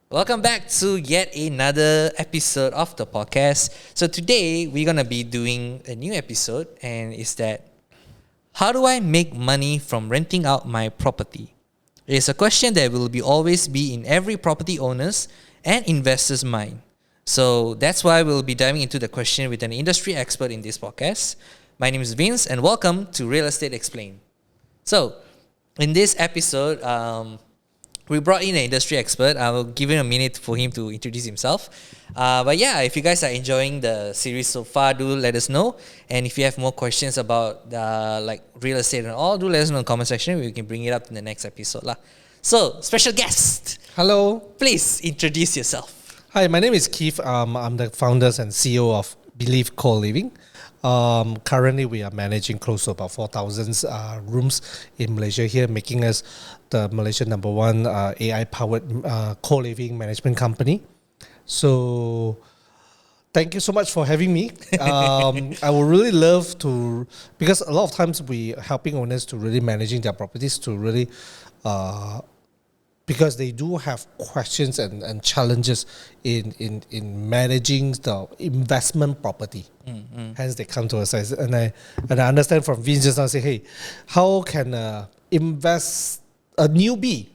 Welcome back to yet another episode of the podcast. So today we're gonna be doing a new episode, and it's that how do I make money from renting out my property? It's a question that will always be in every property owner's and investor's mind. So that's why we'll be diving into the question with an industry expert in this podcast. My name is Vince, and welcome to Real Estate Explained. So in this episode, we brought in an industry expert. I will give him a minute for him to introduce himself. But yeah, if you guys are enjoying the series so far, do let us know. And if you have more questions about like real estate and all, do let us know in the comment section. We can bring it up in the next episode lah. So, special guest. Hello. Please introduce yourself. Hi, my name is Keith. I'm the founders and CEO of Believe Co-Living. Currently, we are managing close to about 4,000 rooms in Malaysia here, making us the Malaysian number one AI-powered co-living management company. So, thank you so much for having me. I would really love to, because a lot of times we are helping owners to really managing their properties to really, because they do have questions and challenges in managing the investment property. Hence, they come to us. And I understand from Vince just now, say, hey, how can a newbie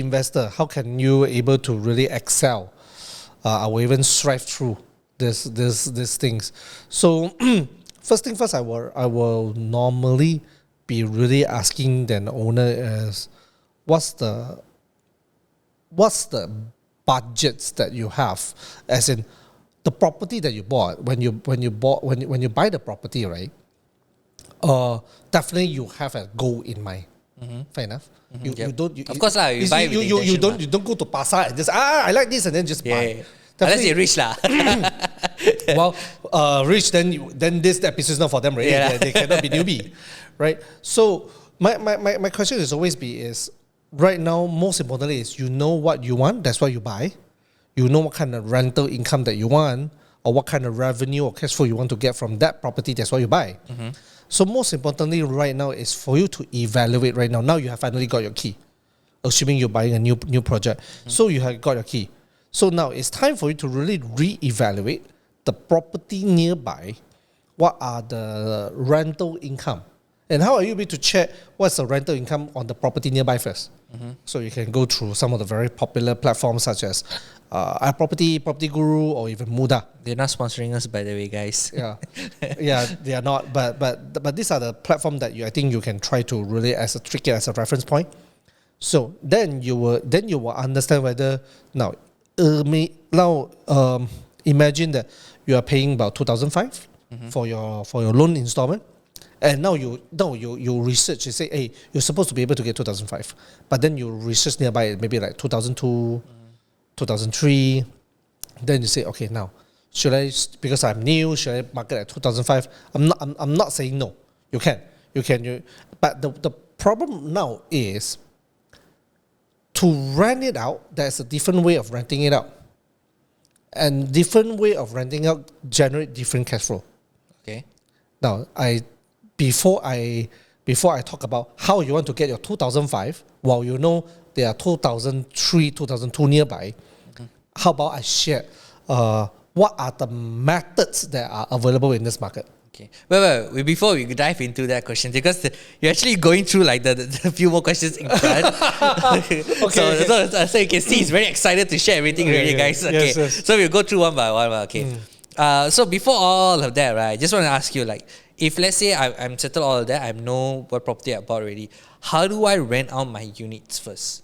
investor, how can you able to really excel or even strive through these things? So first thing first, I will normally be really asking the owner is what's the budgets that you have, as in the property that you bought when you buy the property, right? Definitely you have a goal in mind. Fair enough. You don't. Of course lah. You buy with you intention don't go to pasar and just I like this and then just buy. Unless you're rich lah. Well, rich then this episode is not for them, right? Yeah. They cannot be newbie, right? So my question is always right now, most importantly is you know what you want, that's what you buy. You know what kind of rental income that you want, or what kind of revenue or cash flow you want to get from that property, that's what you buy. So most importantly right now is for you to evaluate right now. Now you have finally got your key, assuming you're buying a new project. So you have got your key. So now it's time for you to really re-evaluate the property nearby. What are the rental income? And how are you able to check what's the rental income on the property nearby first? So you can go through some of the very popular platforms such as iProperty, Property Guru, or even Muda. They're not sponsoring us, by the way, guys. Yeah, they are not. But these are the platform that I think you can try to really treat it as a reference point. So then you will understand whether now. Imagine that you are paying about 2,500 for your loan installment, and now you research. You say, hey, you're supposed to be able to get 2,500, but then you research nearby maybe like 2,200, 2,300. Then you say, okay, now should I, because I'm new, should I market at 2,500? I'm not saying no. You can. But the problem now is, to rent it out, there's a different way of renting it out. And different way of renting out generate different cash flow. Okay. Now, before I talk about how you want to get your 2,500, while you know there are 2,003, 2,002 nearby, how about I share what are the methods that are available in this market? Okay. Wait. Before we dive into that question, because you're actually going through like the few more questions in front. Okay. So you can see he's very excited to share everything already, guys. Okay. Yes. So we'll go through one by one. Okay. So before all of that, right, I just want to ask you, like, if let's say I'm settled all of that, I know what property I bought already, how do I rent out my units first?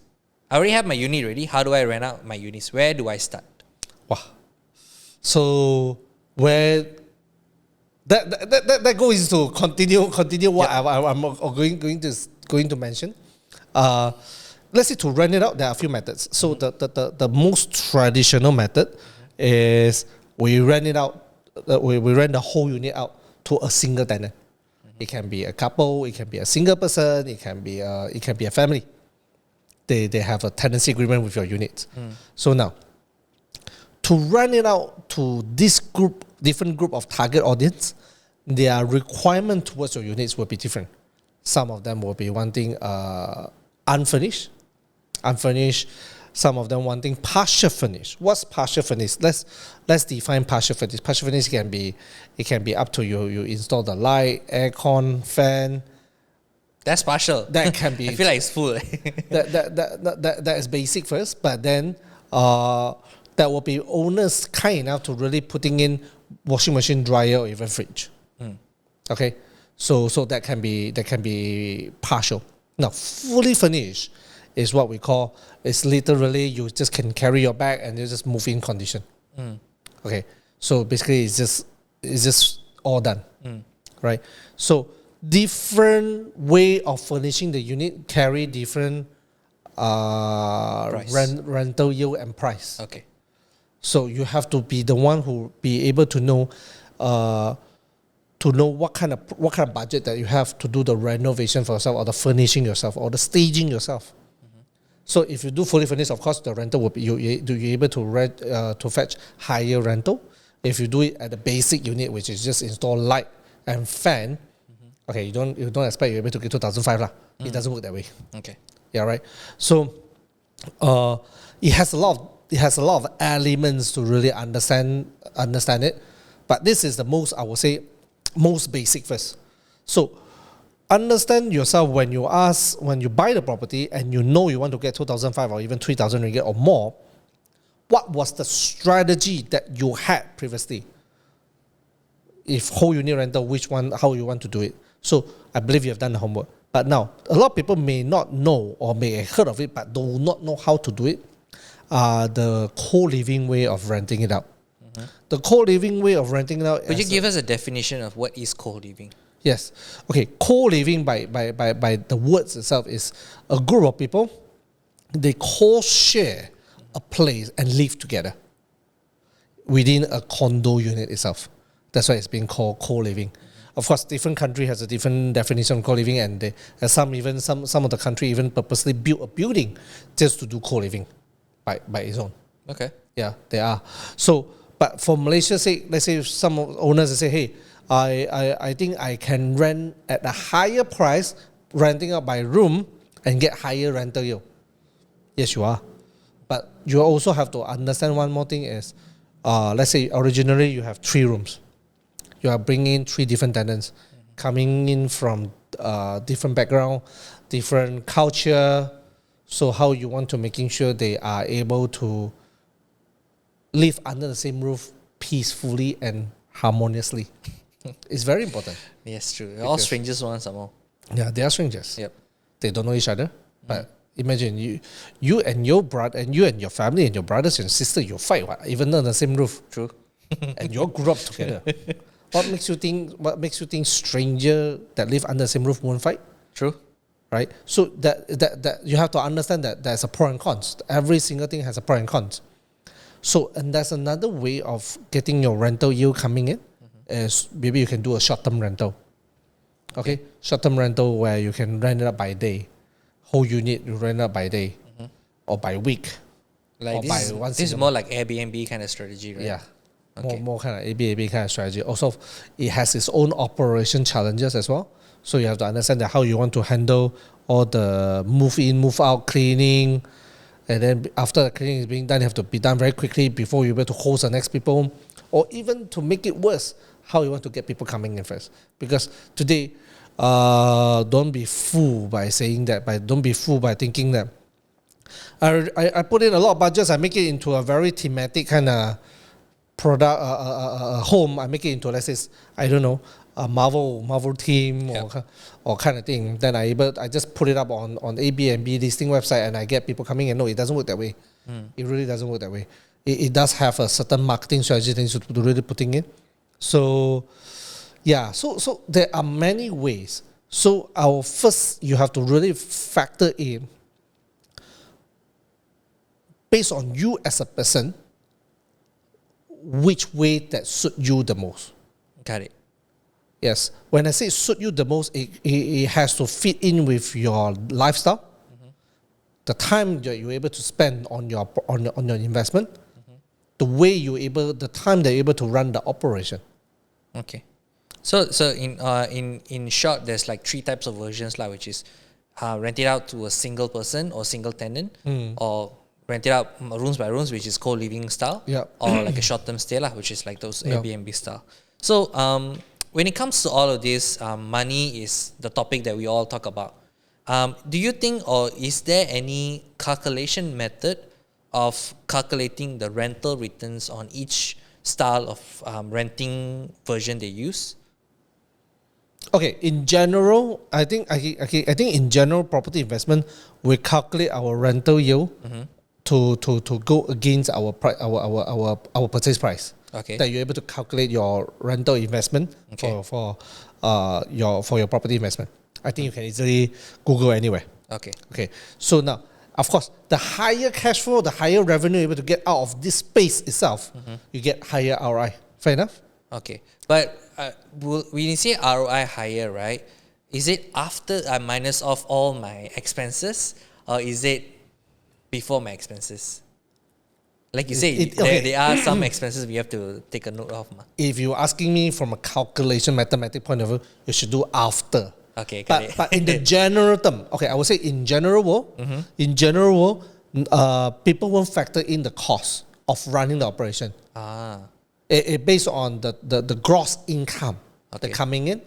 I already have my unit ready. How do I rent out my units? Where do I start? Wow. So where that goes to continue what I'm going to mention. Let's say to rent it out, there are a few methods. So the most traditional method is we rent it out. We rent the whole unit out to a single tenant. It can be a couple. It can be a single person. It can be a family. They have a tenancy agreement with your unit. So now, to rent it out to this different group of target audience, their requirement towards your units will be different. Some of them will be wanting unfurnished. unfurnished. Some of them wanting partial furnish. What's partial furnish? Let's define partial furnish. Partial furnish can be up to you. You install the light, aircon, fan. That's partial. That can be. I feel like it's full. that is basic first, but then that will be owners kind enough to really putting in washing machine, dryer, or even fridge. Okay, so that can be partial. Now, fully furnished is what we call, it's literally you just can carry your bag and you just move in condition. Okay, so basically it's just all done, right? So different way of furnishing the unit carry different rental yield and price. Okay. So you have to be the one who be able to know what kind of budget that you have to do the renovation for yourself, or the furnishing yourself, or the staging yourself. So if you do fully furnished, of course the rental will be you're able to fetch higher rental. If you do it at the basic unit, which is just install light and fan, okay, you don't expect you're able to get 2,500 lah. It doesn't work that way. Okay. Yeah, right. So it has a lot of elements to really understand it. But this is the most, I would say, most basic first. So understand yourself when you buy the property and you know you want to get 2,500 or even 3,000 ringgit or more. What was the strategy that you had previously? If whole unit rental, which one, how you want to do it? So I believe you have done the homework. But now, a lot of people may not know or may have heard of it, but do not know how to do it. The co-living way of renting it out. The co-living way of renting it out. Could you give us a definition of what is co-living? Yes. Okay. Co-living by the words itself is a group of people. They co-share a place and live together within a condo unit itself. That's why it's being called co-living. Of course, different country has a different definition of co-living, and some of the country even purposely built a building just to do co-living by its own. Okay. Yeah, they are. So, but for Malaysia's sake, let's say some owners say, hey, I think I can rent at a higher price, renting out by room and get higher rental yield. Yes, you are. But you also have to understand one more thing is, let's say originally you have 3 rooms. You are bringing in 3 different tenants, coming in from different background, different culture. So how you want to making sure they are able to live under the same roof peacefully and harmoniously. It's very important. Yes, true. All strangers want some more. Yeah, they are strangers. Yep. They don't know each other. But imagine you and your brother, and you and your family and your brothers and sister, you fight even under the same roof. True. And you all grew up together. What makes you think stranger that live under the same roof won't fight? True. Right? So that you have to understand that there's a pro and cons. Every single thing has a pro and cons. So, and that's another way of getting your rental yield coming in, is maybe you can do a short-term rental. Okay? Short-term rental where you can rent it up by day. Whole unit you rent it up by day or by week. Like this is more like Airbnb kind of strategy, right? Yeah. Okay. More kind of Airbnb kind of strategy. Also, it has its own operation challenges as well. So you have to understand that how you want to handle all the move in, move out, cleaning. And then after the cleaning is being done, it have to be done very quickly before you're able to host the next people. Or even to make it worse, how you want to get people coming in first. Because today, don't be fooled by saying that, don't be fooled by thinking that I put in a lot of budgets, I make it into a very thematic kind of product, home. I make it into, let's say, I don't know, a Marvel theme or kind of thing. Then I just put it up on Airbnb listing website and I get people coming in. No, it doesn't work that way. It really doesn't work that way. It does have a certain marketing strategy things to really putting in. So, yeah. So there are many ways. So first, you have to really factor in, based on you as a person, which way that suit you the most. Got it. Yes. When I say suit you the most, it has to fit in with your lifestyle, the time that you're able to spend on your investment, the time that you're able to run the operation. Okay. So in short, there's like 3 types of versions, which is rent it out to a single person or single tenant, or rent it out rooms by rooms, which is co-living style, or like a short-term stay lah, which is like those Airbnb style. So when it comes to all of this, money is the topic that we all talk about. Do you think, or is there any calculation method of calculating the rental returns on each style of renting version they use? Okay, in general, I think in general property investment, we calculate our rental yield to go against our purchase price. Okay. That you're able to calculate your rental investment for your property investment. I think you can easily Google anywhere. Okay. So now, of course, the higher cash flow, the higher revenue you're able to get out of this space itself, you get higher ROI. Fair enough? Okay. But when you say ROI higher, right, is it after I minus off all my expenses, or is it before my expenses? Like you say, there are some expenses we have to take a note of. If you're asking me from a calculation mathematic point of view, you should do after. Okay, got it. But in the general term, I would say in general world, people won't factor in the cost of running the operation. It based on the gross income that coming in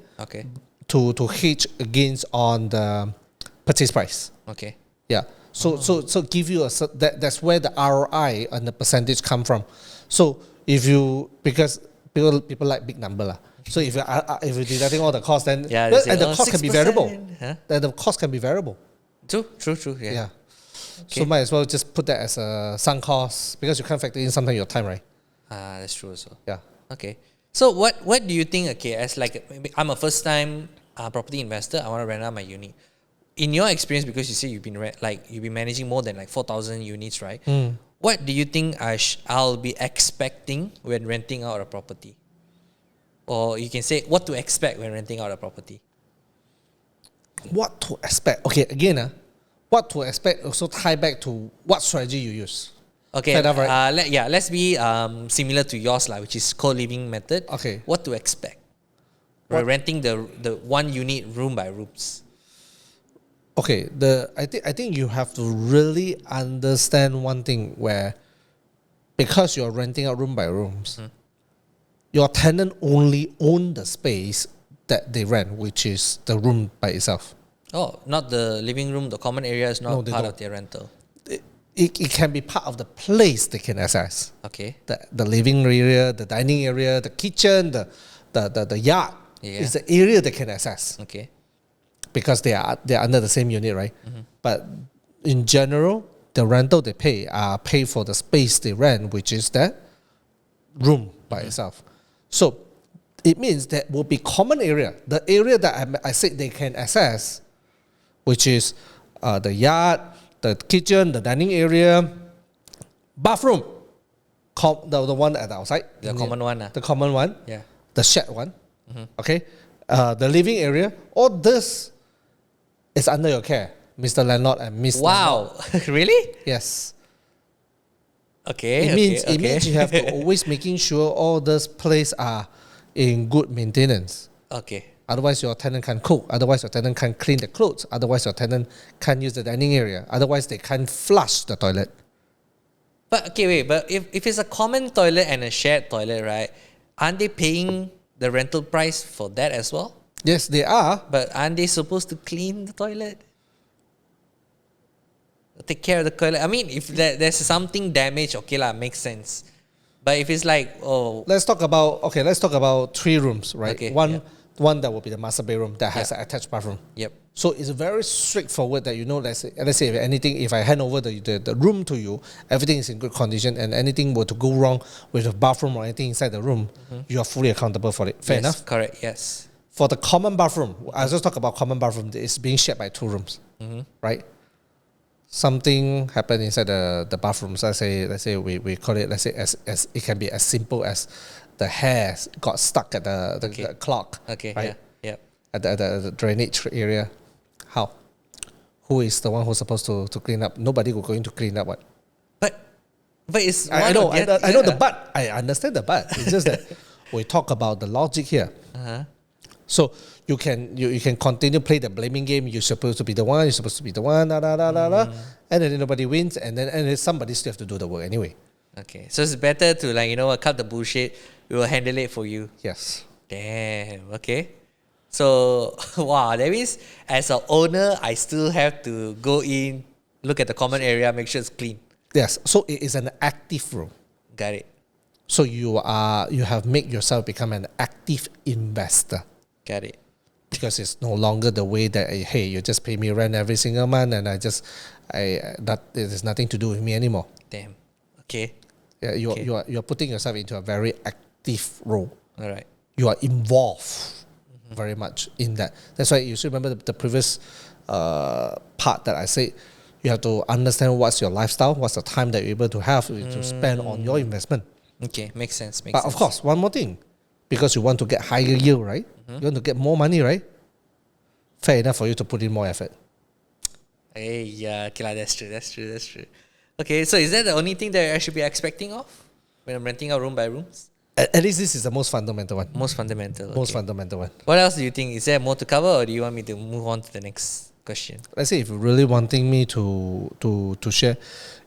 to hedge against on the purchase price. Okay. Yeah. So give you that's where the ROI and the percentage come from. So because people like big number lah. So if you're deducting all the costs, then and the cost can be variable. Then the cost can be variable. True. Yeah. Okay. So might as well just put that as a sunk cost, because you can't factor in sometimes your time, right? That's true also. Yeah. Okay. So what do you think? Okay, as like maybe I'm a first time property investor, I want to rent out my unit. In your experience, because you say you've been managing more than like 4,000 units, right? What do you think I'll be expecting when renting out a property? Or you can say what to expect when renting out a property. What to expect? Okay, again, what to expect also tie back to what strategy you use. Okay, enough, right? Let's be similar to yours, like, which is co-living method. Okay. What to expect? We're renting the one unit room by rooms. Okay, I think you have to really understand one thing, where because you're renting out room by rooms, your tenant only own the space that they rent, which is the room by itself. Oh, not the living room, the common area is not part of their rental. It can be part of the place they can access. Okay. The living area, the dining area, the kitchen, the yard is the area they can access. Okay. Because they're under the same unit, right? But in general, the rental they pay for the space they rent, which is that room by itself. So it means that will be common area. The area that I said they can access, which is the yard, the kitchen, the dining area, bathroom, the one at the outside. The common one. The common one. Yeah. The shared one. Okay. The living area. All this is under your care, Mr. Landlord and Miss Wow. Landlord. Really? Yes. Okay. It means you have to always making sure all those places are in good maintenance. Okay. Otherwise, your tenant can't cook. Otherwise, your tenant can't clean the clothes. Otherwise, your tenant can't use the dining area. Otherwise, they can't flush the toilet. But okay, wait. But if it's a common toilet and a shared toilet, right? Aren't they paying the rental price for that as well? Yes, they are. But aren't they supposed to clean the toilet? Take care of the toilet. I mean, if there's something damaged, okay lah, makes sense. But if it's like, let's talk about 3 rooms, right? Okay, one that will be the master bedroom that has an attached bathroom. Yep. So it's very straightforward that let's say if I hand over the room to you, everything is in good condition, and anything were to go wrong with the bathroom or anything inside the room, you are fully accountable for it. Fair enough? Correct, yes. For the common bathroom, I just talk about common bathroom. It's being shared by 2 rooms, right? Something happened inside the bathrooms. Let's say we call it. Let's say as it can be as simple as the hair got stuck at the clock. Okay. Right? Yeah. At the drainage area. How? Who is the one who's supposed to clean up? Nobody will going to clean up what? But it's I know the but. I understand the but. It's just that we talk about the logic here. So you can continue play the blaming game. You're supposed to be the one. You're supposed to be the one. And then nobody wins, and then somebody still have to do the work anyway. Okay, so it's better to cut the bullshit. We will handle it for you. Yes. Damn. Okay. So wow, that means as an owner, I still have to go in, look at the common area, make sure it's clean. Yes. So it is an active role. Got it. So you have made yourself become an active investor. Got it. Because it's no longer the way that hey, you just pay me rent every single month, and that there's nothing to do with me anymore. Damn. Okay. Yeah, you're putting yourself into a very active role. All right. You are involved very much in that. That's why you should remember the previous part that I said. You have to understand what's your lifestyle, what's the time that you're able to have to spend on your investment. Okay, makes sense. But of course, one more thing, because you want to get higher yield, right? You want to get more money, right? Fair enough for you to put in more effort. Hey, yeah, okay, that's true. Okay, so is that the only thing that I should be expecting of when I'm renting out room by rooms? At least this is the most fundamental one. Most fundamental. Okay. Most fundamental one. What else do you think? Is there more to cover, or do you want me to move on to the next question? Let's say if you're really wanting me to share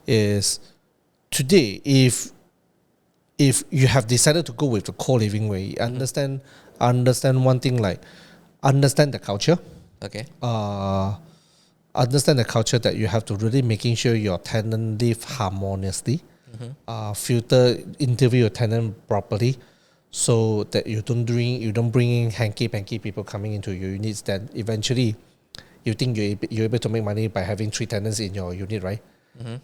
is today, if you have decided to go with the co-living way, understand one thing, like understand the culture. Okay. Understand the culture that you have to really making sure your tenant live harmoniously. Interview your tenant properly, so that you don't bring in hanky-panky people coming into your units. Then eventually, you think you're able to make money by having 3 tenants in your unit, right?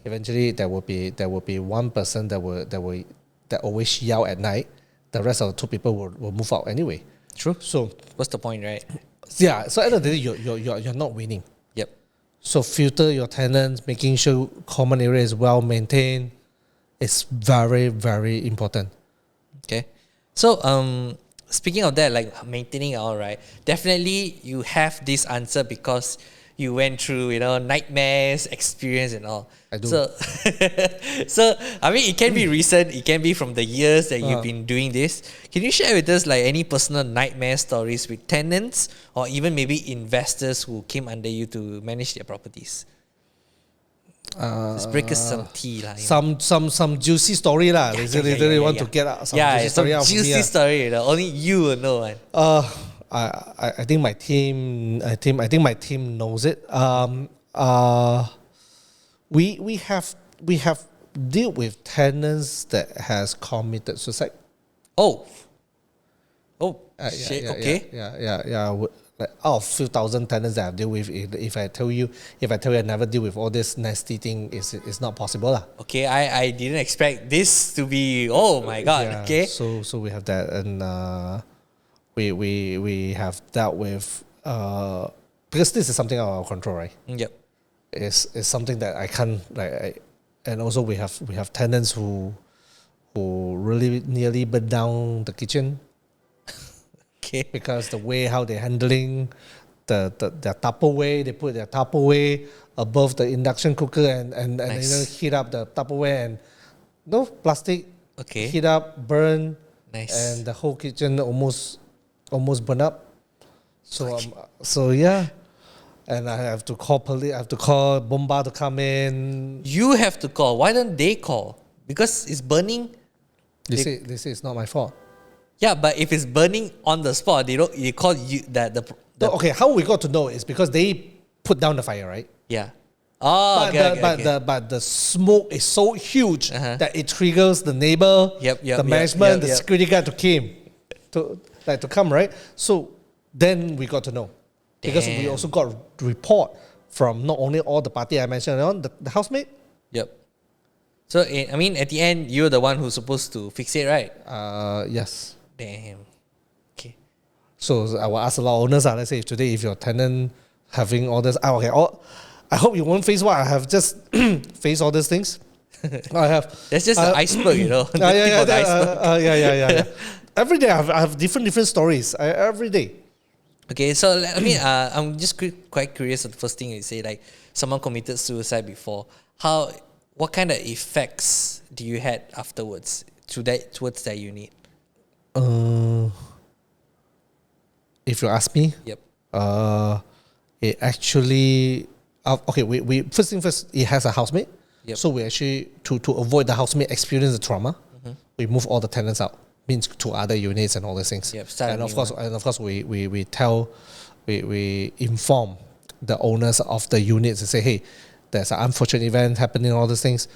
Eventually, there will be one person that always yell at night. The rest of the 2 people will move out anyway. True. So what's the point, right? Yeah. So at the end of the day, you're not winning. Yep. So filter your tenants, making sure common area is well maintained. It's very, very important. Okay. So speaking of that, like maintaining all right, definitely you have this answer because you went through, nightmares, experience and all. I do. So I mean, it can be recent, it can be from the years that you've been doing this. Can you share with us like any personal nightmare stories with tenants or even maybe investors who came under you to manage their properties? Just break us some tea lah. Some juicy story lah. They want to get out some juicy story out of me. Juicy story. Only you will know one. I think my team. I think my team knows it. We have dealt with tenants that has committed suicide. Shit. Okay. Yeah. Like out of few thousand tenants that I've dealt with, if I tell you I never deal with all this nasty thing, it's not possible lah. Okay, I didn't expect this to be. Oh my god. Yeah, okay. So we have that, and we have dealt with because this is something out of our control, right? Yep. It's something that I can't and also we have tenants who really nearly burned down the kitchen. Okay. Because the way how they're handling their Tupperware, they put their Tupperware above the induction cooker and Nice. heat up the Tupperware and plastic. Okay. Heat up, burn. Nice. And the whole kitchen almost burned up. So Okay. so yeah, and I have to call police. I have to call Bomba to come in. You have to call. Why don't they call? Because it's burning. They say it's not my fault. Yeah, but if it's burning on the spot, they call you the Okay, how we got to know is because they put down the fire, right? yeah. Oh, But the smoke is so huge that it triggers the neighbor, the management, the security guard to come, right? So then we got to know. Because we also got report from not only all the party I mentioned on, the housemate. Yep. So I mean, at the end, you're the one who's supposed to fix it, right? Yes. Damn. Okay. So I will ask a lot of owners, let's say if your tenant having all this, I hope you won't face what I have just faced all these things. I have. That's just the iceberg, The tip of the iceberg. Yeah. Every day I have different stories. Every day. Okay, so I mean, I'm just quite curious of the first thing you say, like someone committed suicide before. What kind of effects do you had afterwards towards that unit? if you ask me, Yep. it actually we first thing first, it has a housemate. Yep. So we actually to avoid the housemate experience the trauma, we move all the tenants out, means to other units and all these things. Yep, start a And new of course, one. we inform the owners of the units and say, hey, there's an unfortunate event happening, all these things.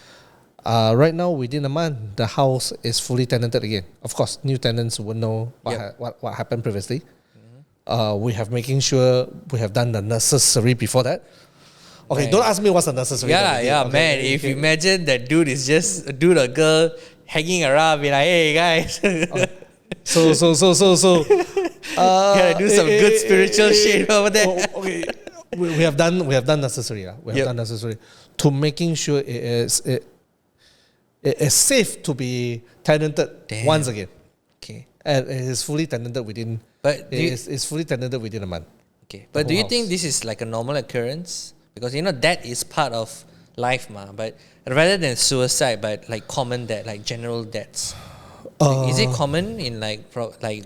Right now, within a month, the house is fully tenanted again. Of course, new tenants would know what happened previously. We have making sure we have done the necessary before that. Okay, Right. don't ask me what's the necessary. Yeah, man. If you imagine that dude is just a dude or girl hanging around, be like, hey guys, So gotta do some good spiritual shit over there. Okay, we have done necessary. We have done necessary to making sure it is safe to be tenanted Damn. once again, Okay. and it is fully tenanted within. But do you, It's fully tenanted within a month. okay. But the do you whole think house. this is like a normal occurrence? Because death is part of life, ma. But rather than suicide, but like common death, like general deaths. Like, is it common in like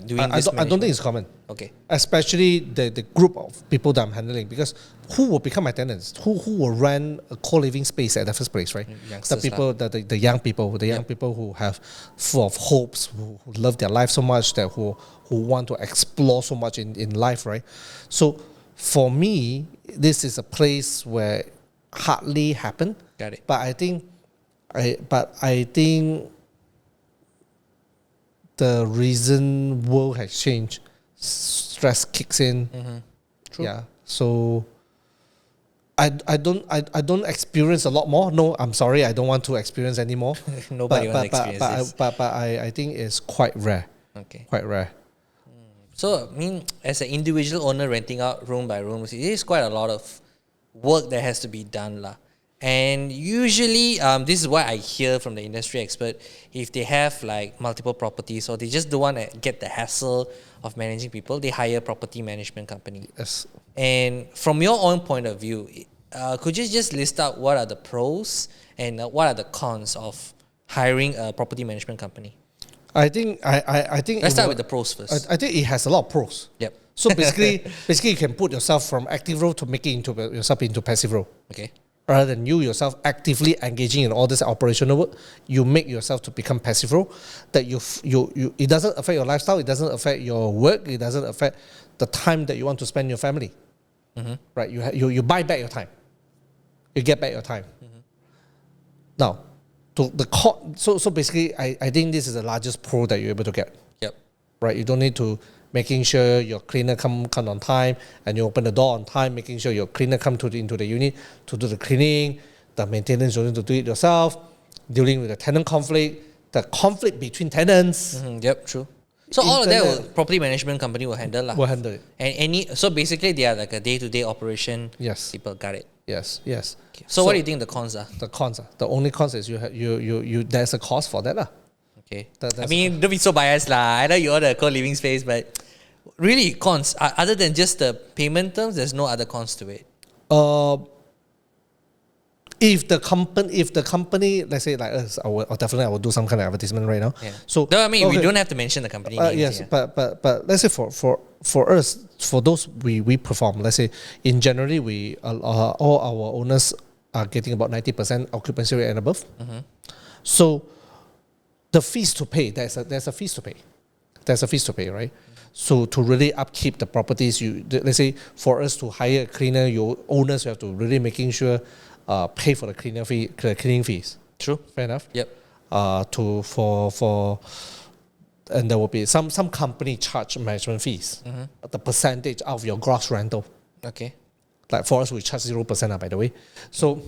doing I this? don't think it's common. Okay. Especially the group of people that I'm handling, because who will become my tenants? Who will rent a co-living space at the first place, right? The Youngsters people, the young people, people who have full of hopes, who love their life so much, that who want to explore so much in life, right? So for me, this is a place where hardly happen. Got it. But I think the reason world has changed, stress kicks in. True. Yeah. So I don't experience a lot more. No, I'm sorry, I don't want to experience anymore. Nobody wants to experience this. But I think it's quite rare. Okay. Quite rare. So, I mean, as an individual owner renting out room by room, it is quite a lot of work that has to be done, lah. And usually, this is what I hear from the industry expert. If they have like multiple properties, or they just don't want to get the hassle of managing people, they hire a property management company. Yes. And from your own point of view, could you just list out what are the pros and what are the cons of hiring a property management company? I think Let's start with the pros first. I think it has a lot of pros. Yep. So basically you can put yourself from active role to making yourself into passive role. Okay. Rather than you yourself actively engaging in all this operational work, you make yourself to become passive role. That you it doesn't affect your lifestyle, it doesn't affect your work, it doesn't affect the time that you want to spend with your family. Right? You buy back your time. You get back your time. Now, so basically, I think this is the largest pro that you're able to get. Yep. Right? You don't need to making sure your cleaner come on time and you open the door on time, making sure your cleaner come into the unit to do the cleaning, the maintenance you need to do it yourself, dealing with the tenant conflict, the conflict between tenants. Yep, true. So all of that Internet- property management company will handle lah. Will handle it. And so basically they are like a day-to-day operation. Yes. People got it. Yes. Okay. So what do you think the cons are? The cons? The only cons is you there's a cost for that lah. Okay. That's I mean, don't be so biased lah. I know you own a co-living space, but really cons other than just the payment terms, there's no other cons to it. If the company, let's say like us, I will do some kind of advertisement right now. Yeah. So No, I mean we okay. don't have to mention the company names. Yes, Yeah. but let's say for us, for those we perform, let's say in January we all our owners are getting about 90% occupancy rate and above. So the fees to pay, there's a fees to pay. There's a fees to pay, right? So to really upkeep the properties, let's say for us to hire a cleaner, your owners have to really making sure pay for the cleaning fees. True. Fair enough. Yep. And there will be some company charge management fees, the percentage of your gross rental. Okay. Like for us, we charge 0%, by the way. So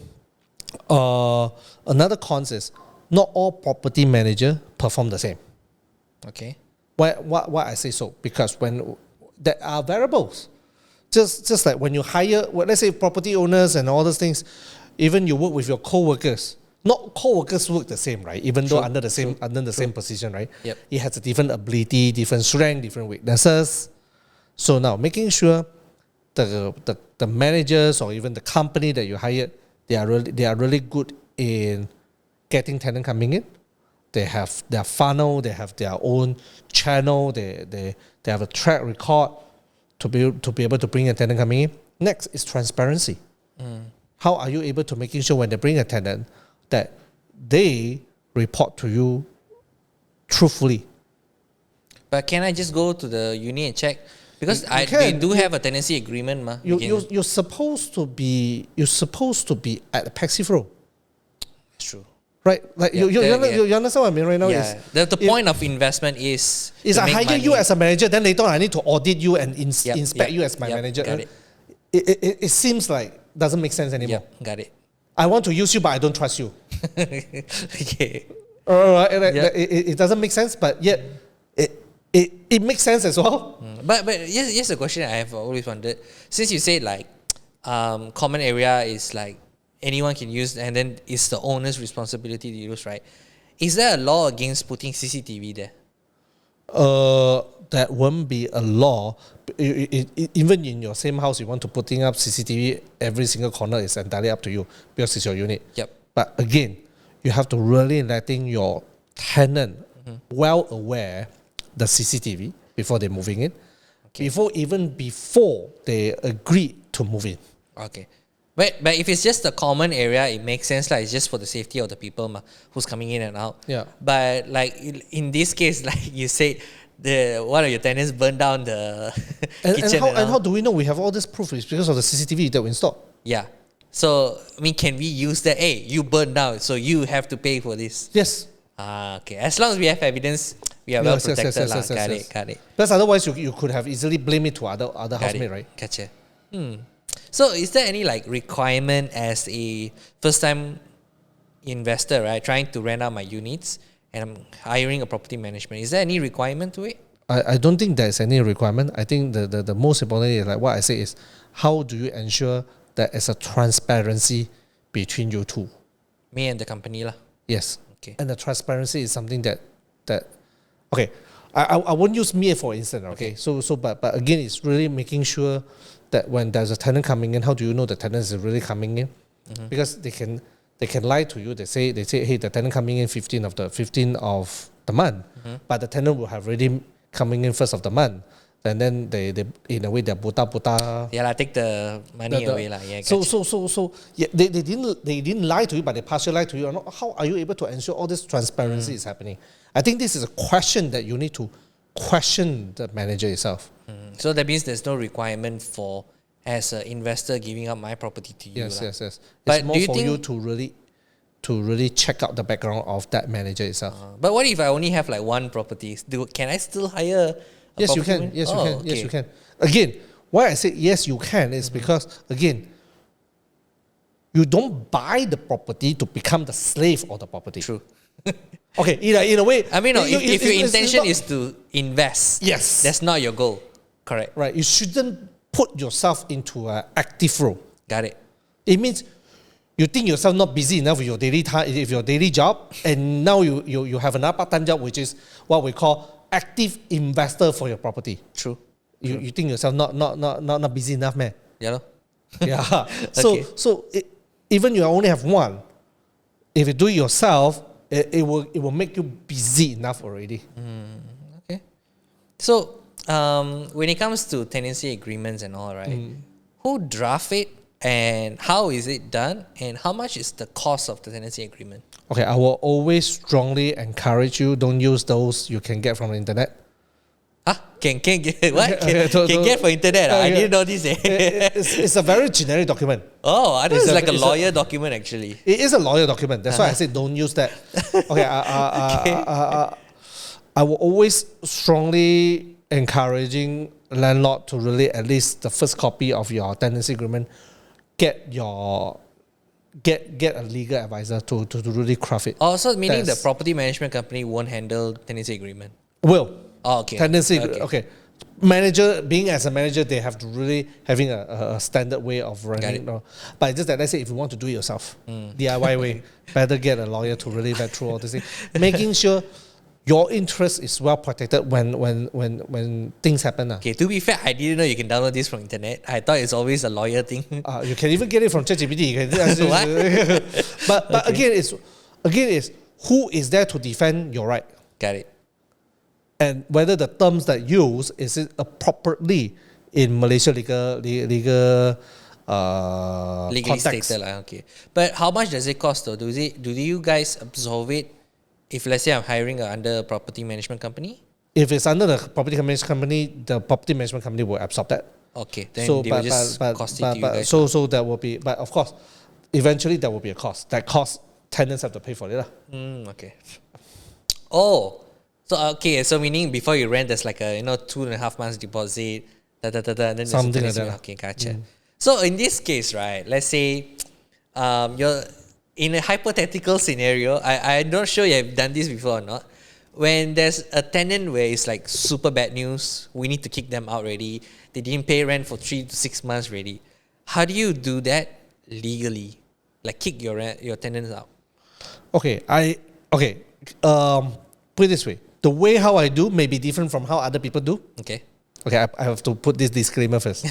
another cons is not all property manager perform the same. Okay. Why I say so? Because when there are variables, just like when you hire, let's say property owners and all those things, even you work with your co-workers. Not co-workers work the same, right? Even though under the same position, right? Yep. It has a different ability, different strength, different weaknesses. So now making sure the managers or even the company that you hired, they are really good in getting tenant coming in. They have their funnel, they have their own channel, they have a track record. to be able to bring a tenant coming in. Next is transparency. How are you able to making sure when they bring a tenant that they report to you truthfully? But can I just go to the unit and check? Because they You do have a tenancy agreement, ma. You're supposed to be at the passive role, That's true. right? Like you understand what I mean right now? Yeah. The point of investment is I hire you as a manager, then later on I need to audit you and inspect you as my manager. Got it. It seems like doesn't make sense anymore. Yep, got it. I want to use you, but I don't trust you. Okay. It doesn't make sense, but yet it makes sense as well. But here's a question I have always wondered. Since you said like common area is like anyone can use, and then it's the owner's responsibility to use, right? Is there a law against putting CCTV there? That won't be a law. Even in your same house, you want to putting up CCTV every single corner is entirely up to you because it's your unit. Yep. But again, you have to really letting your tenant well aware the CCTV before they're moving in, before they agree to move in. Okay. But if it's just a common area, it makes sense. Like it's just for the safety of the people who's coming in and out. Yeah. But like in this case, like you said, one of your tenants burned down the kitchen. And how do we know we have all this proof? It's because of the CCTV that we installed. Yeah. So I mean, can we use that? Hey, you burned down, so you have to pay for this. Yes. Okay. As long as we have evidence, we are well protected. Got it. Because otherwise, you could have easily blamed it to other housemate, right? Gotcha. So is there any like requirement as a first-time investor, right, trying to rent out my units and I'm hiring a property management? Is there any requirement to it? I don't think there's any requirement. I think the most important is like what I say is how do you ensure that there's a transparency between you two? Me and the company lah. Yes. Okay. And the transparency is something that okay. I won't use me for instance. Okay. So but again, it's really making sure that when there's a tenant coming in, how do you know the tenant is really coming in? Because they can lie to you. They say hey, the tenant coming in 15th of the month, but the tenant will have already coming in 1st of the month. And then they in a way they're buta. Yeah, take the money away lah. Yeah. So yeah, they didn't lie to you, but they partially lie to you. How are you able to ensure all this transparency is happening? I think this is a question that you need to question the manager itself. So that means there's no requirement for as an investor giving up my property to you. Yes. But it's more for you to really check out the background of that manager itself. But what if I only have like one property? Can I still hire? Yes, you can. Yes, you can. Again, why I say yes, you can is because again, you don't buy the property to become the slave of the property. True. Okay, in a way. I mean, if your intention is to invest, yes, that's not your goal. Correct. Right. You shouldn't put yourself into an active role. Got it. It means you think yourself not busy enough with your daily time, if your daily job, and now you have another part-time job, which is what we call active investor for your property. True. You think yourself not busy enough, man. Yeah. Yeah. Okay. So even you only have one, if you do it yourself, it will make you busy enough already. Okay. So when it comes to tenancy agreements and all, right, who draft it and how is it done and how much is the cost of the tenancy agreement? Okay, I will always strongly encourage you, don't use those you can get from the internet. Can get what? Can get for internet? I didn't know this. It's a very generic document. Oh, I think it's like a lawyer document actually. It is a lawyer document. That's why I said don't use that. Okay, I will always strongly encouraging landlord to really at least the first copy of your tenancy agreement, get a legal advisor to really craft it. Oh, so meaning the property management company won't handle tenancy agreement? Will. Oh, okay. Tenancy, okay. Manager, being as a manager, they have to really having a standard way of running. But it's just that, let's say if you want to do it yourself, DIY way, better get a lawyer to really vet through all this thing. Making sure your interest is well protected when things happen. Okay, to be fair, I didn't know you can download this from internet. I thought it's always a lawyer thing. You can even get it from ChatGPT. But again, it's who is there to defend your right? Got it. And whether the terms that use is it appropriately in Malaysia legal Legally context. stated, okay. But how much does it cost though? Do you guys absorb it if let's say I'm hiring under a property management company? If it's under the property management company, the property management company will absorb that. Okay, then they will just cost it to you guys. So that will be, but of course, eventually there will be a cost. That cost tenants have to pay for it. Okay. Oh, so meaning before you rent, there's like a 2.5 months deposit, and then there's Something like that. Okay, gotcha. So in this case, right? Let's say, you're in a hypothetical scenario. I'm not sure you have done this before or not. When there's a tenant where it's like super bad news, we need to kick them out already. They didn't pay rent for 3 to 6 months already. How do you do that legally? Like kick your tenants out? Okay, put it this way. The way how I do may be different from how other people do. Okay. Okay, I have to put this disclaimer first.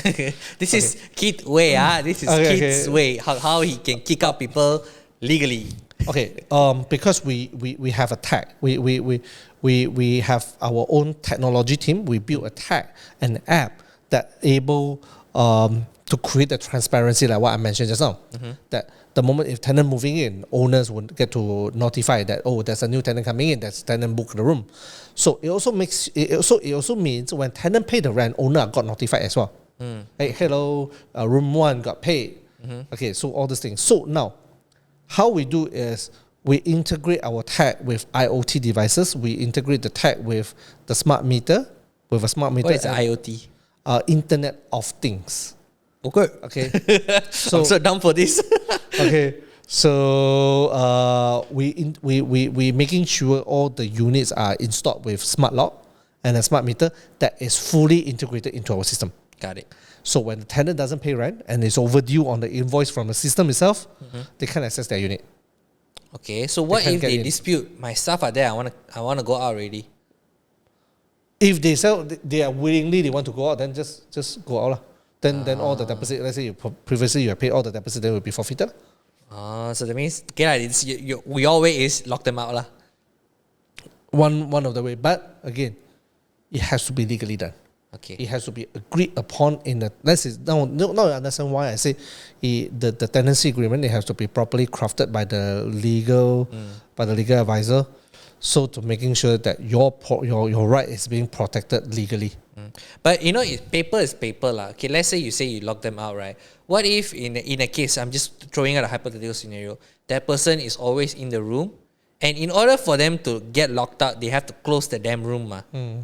This is Keith way, This is Keith's way. How he can kick out people legally. Okay, because we have a tag. We have our own technology team. We built a tag, an app that able to create the transparency like what I mentioned just now. That the moment if tenant moving in, owners would get to notify that there's a new tenant coming in. That's tenant book the room. So it also means when tenant pay the rent, owner got notified as well. Hey, hello, room 1 got paid. Okay, so all these things. So now, how we do is we integrate our tag with IoT devices. We integrate the tag with the smart meter, with a smart meter. What is IoT? Internet of Things. Okay. So I'm so down for this. Okay. So we making sure all the units are installed with smart lock and a smart meter that is fully integrated into our system. Got it. So when the tenant doesn't pay rent and is overdue on the invoice from the system itself, they can't access their unit. Okay. So what if they dispute? My stuff are there. I want to go out already. If they sell, they are willingly they want to go out, then just go out lah. Then all the deposit. Let's say previously you have paid all the deposit, then will be forfeited. So that means your way is lock them out lah. One of the way, but again, it has to be legally done. Okay. It has to be agreed upon in the. Now you understand why I say the tenancy agreement. It has to be properly crafted by the legal advisor, so to making sure that your right is being protected legally. But paper is paper lah. Okay, let's say you lock them out, right? What if in a case, I'm just throwing out a hypothetical scenario, that person is always in the room, and in order for them to get locked out, they have to close the damn room,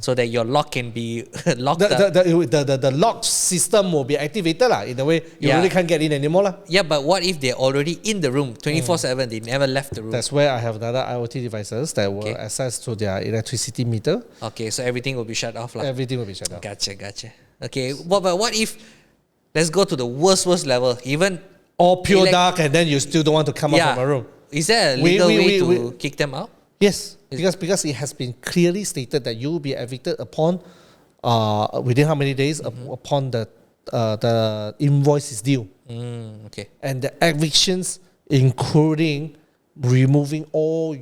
so that your lock can be locked up. The lock system will be activated lah. In a way, you really can't get in anymore lah. Yeah, but what if they're already in the room 24/7? They never left the room. That's where I have another IoT devices that will access to their electricity meter. Okay, so everything will be shut off lah. Everything will be shut off. Gotcha. Okay, but what if? Let's go to the worst level. Even all pure dark, and then you still don't want to come out from a room. Is there a legal way to kick them out? Yes, because it has been clearly stated that you will be evicted upon within how many days upon the invoice is due. Okay. And the evictions including removing all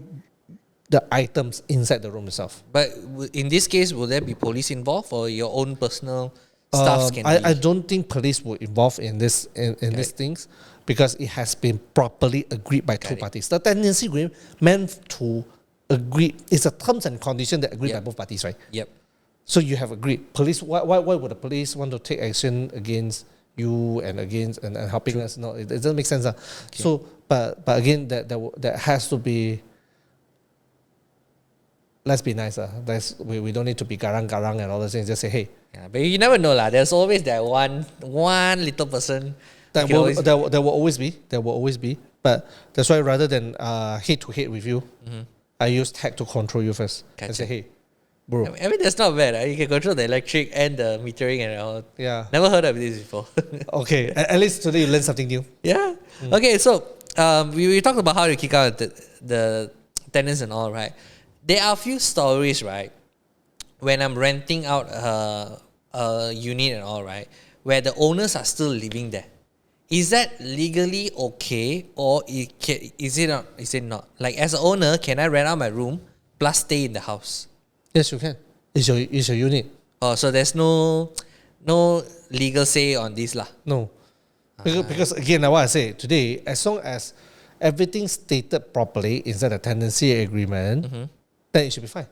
the items inside the room itself. But in this case, will there be police involved or your own personal staff? I don't think police will involve in this these things, because it has been properly agreed by two parties. The tenancy agreement meant to agree. It's a terms and condition that agreed by both parties, right? Yep. So you have agreed. Police. Why would the police want to take action against you and helping us? No, it doesn't make sense. Okay. So, but again, that has to be. Let's be nice. We don't need to be garang and all those things. Just say, hey. Yeah, but you never know lah. There's always that one little person. There will always be. But that's why rather than head to head with you, I use tech to control you first. Gotcha. And say, hey, bro. I mean, that's not bad. You can control the electric and the metering and all. Yeah. Never heard of this before. Okay. At least today you learned something new. Yeah. Okay, so we talked about how to kick out the tenants and all, right? There are a few stories, right, when I'm renting out a unit and all, right, where the owners are still living there. Is that legally okay, or is it not? Is it not? Like, as an owner, can I rent out my room plus stay in the house? Yes, you can. It's your unit. Oh, so there's no no legal say on this lah. No. Because again, like what I say today, as long as everything stated properly inside the tenancy agreement, then it should be fine.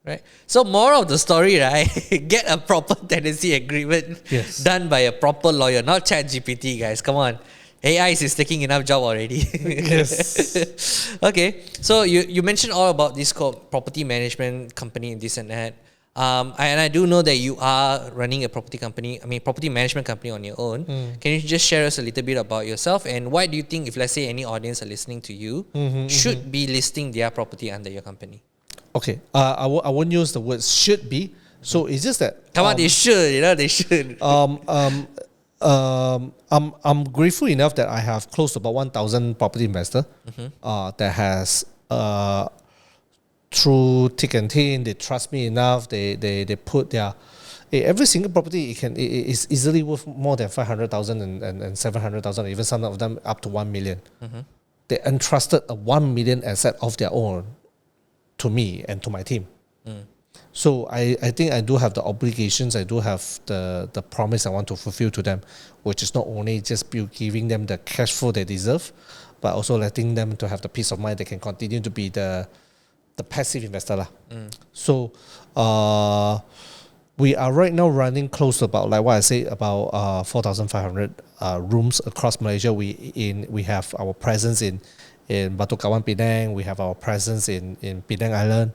Right. So moral of the story, right? Get a proper tenancy agreement done by a proper lawyer, not ChatGPT, guys. Come on. AI is taking enough job already. Yes. Okay. So you mentioned all about this called property management company and this and that. And I do know that you are running a property management company on your own. Can you just share us a little bit about yourself and why do you think if let's say any audience are listening to you should be listing their property under your company? Okay. I won't use the word should be. So it's just that. Come on, they should. They should. I'm grateful enough that I have close to about 1,000 property investor that has through thick and thin, they trust me enough. They put their every single property it is easily worth more than 500,000 and 700,000, even some of them up to 1 million. They entrusted a 1 million asset of their own to me and to my team. So I think I do have the obligations, I do have the promise I want to fulfill to them, which is not only just giving them the cash flow they deserve, but also letting them to have the peace of mind they can continue to be the passive investor lah. So we are right now running close to about, like what I say, about 4,500 rooms across Malaysia. We have our presence in Batu Kawan, Penang. We have our presence in Penang Island,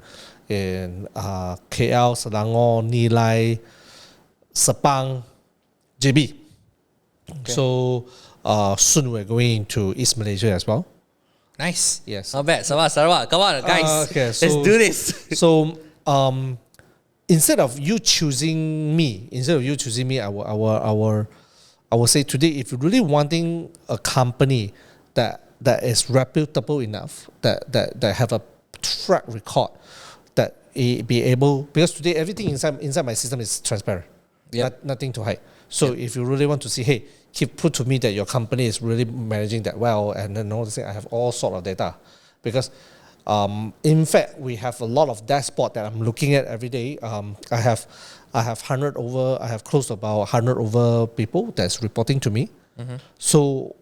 in KL, Selangor, Nilai, Sepang, JB. Okay. So soon we're going to East Malaysia as well. Nice. Yes. Not bad. Sarawak. Come on, guys. Okay, let's do this. So instead of you choosing me, I will say today, if you're really wanting a company that is reputable enough, that have a track record, that be able, because today everything inside my system is transparent. Nothing to hide. So if you really want to see, hey, put to me that your company is really managing that well, and then all the thing, I have all sort of data, because in fact we have a lot of dashboard that I'm looking at every day. I have close to about 100 over people that's reporting to me. So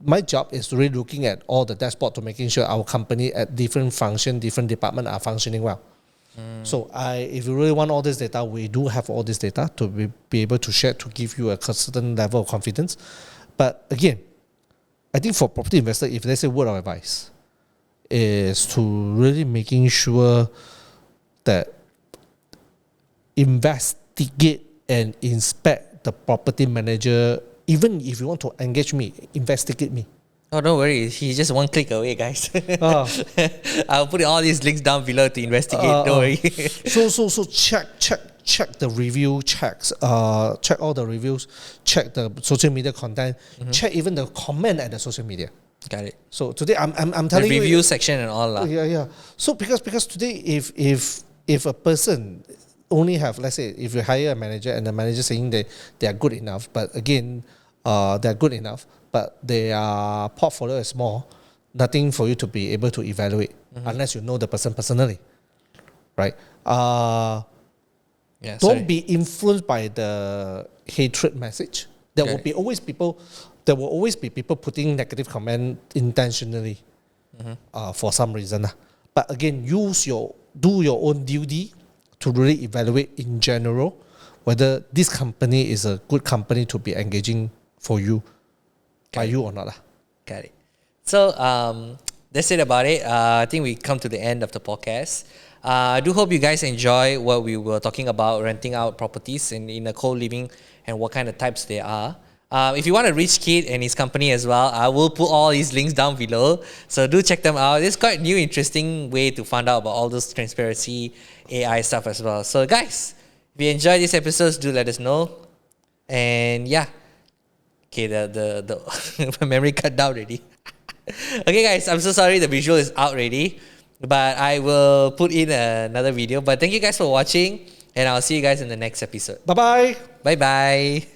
my job is really looking at all the dashboard to making sure our company at different function, different department are functioning well. So if you really want all this data, we do have all this data to be able to share, to give you a certain level of confidence. But again, I think for property investor, if let's say word of advice is to really making sure that investigate and inspect the property manager. Even if you want to engage me, investigate me. Oh, don't worry. He's just one click away, guys. I'll put all these links down below to investigate. Don't worry. So check the review checks. Check all the reviews. Check the social media content. Check even the comment at the social media. Got it. So today I'm telling you the review section and all lah. Yeah. So because today if a person only have, let's say, if you hire a manager and the manager saying they are good enough, but again, they're good enough, but their portfolio is small, nothing for you to be able to evaluate unless you know the person personally, right? Don't be influenced by the hatred message. There will always be people putting negative comment intentionally for some reason. But again, do your own duty to really evaluate in general whether this company is a good company to be engaging for you, by you or not. Got it. So that's it about it. I think we come to the end of the podcast. I do hope you guys enjoy what we were talking about, renting out properties in a co-living and what kind of types they are. If you want to reach Keith and his company as well, I will put all these links down below. So do check them out. It's quite new, interesting way to find out about all those transparency, AI stuff as well. So guys, if you enjoyed these episodes, do let us know. And yeah. Okay, the memory cut down already. Okay guys, I'm so sorry the visual is out already. But I will put in another video. But thank you guys for watching. And I'll see you guys in the next episode. Bye-bye. Bye-bye.